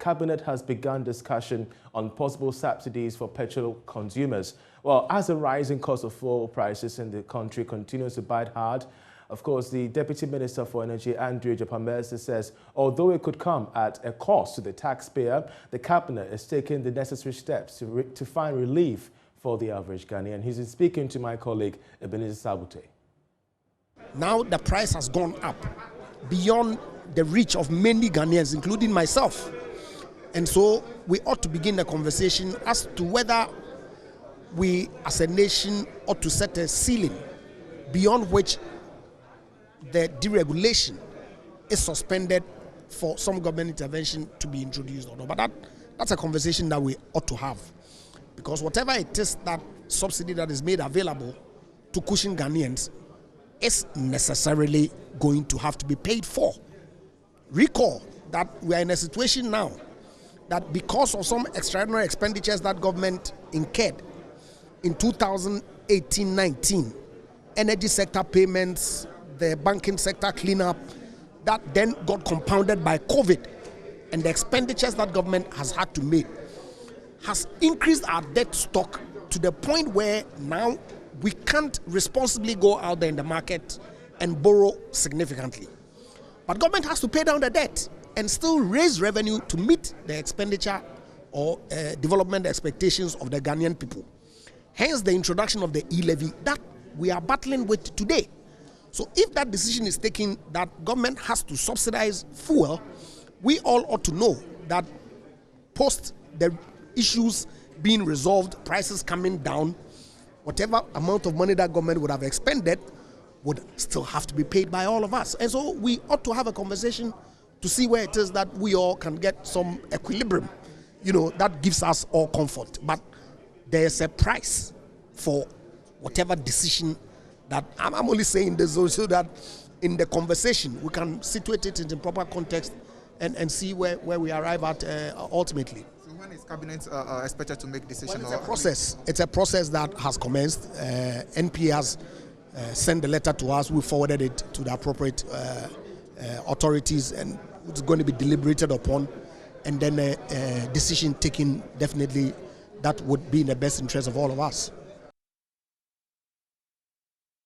Cabinet has begun discussion on possible subsidies for petrol consumers. Well, as the rising cost of fuel prices in the country continues to bite hard, of course, the Deputy Minister for Energy, Andrew Mercy, says although it could come at a cost to the taxpayer, the Cabinet is taking the necessary steps to find relief for the average Ghanaian. He's been speaking to my colleague, Ebenezer Sabute. Now the price has gone up beyond the reach of many Ghanaians, including myself. And so we ought to begin the conversation as to whether we as a nation ought to set a ceiling beyond which the deregulation is suspended for some government intervention to be introduced or not. But that's a conversation that we ought to have, because whatever it is, that subsidy that is made available to cushion Ghanaians is necessarily going to have to be paid for. Recall that we are in a situation now that because of some extraordinary expenditures that government incurred in 2018-19, energy sector payments, the banking sector cleanup, that then got compounded by COVID, and the expenditures that government has had to make has increased our debt stock to the point where now we can't responsibly go out there in the market and borrow significantly. But government has to pay down the debt and still raise revenue to meet the expenditure or development expectations of the Ghanaian people. Hence the introduction of the e-levy that we are battling with today. So if that decision is taken that government has to subsidize fuel, we all ought to know that post the issues being resolved, prices coming down, whatever amount of money that government would have expended would still have to be paid by all of us. And so we ought to have a conversation to see where it is that we all can get some equilibrium, that gives us all comfort. But there's a price for whatever decision that I'm only saying this so that in the conversation we can situate it in the proper context and see where we arrive at ultimately. So when is Cabinet expected to make decision? Well, it's a process. It's a process that has commenced. NPA has sent the letter to us. We forwarded it to the appropriate authorities, and it's going to be deliberated upon, and then a decision taken definitely that would be in the best interest of all of us.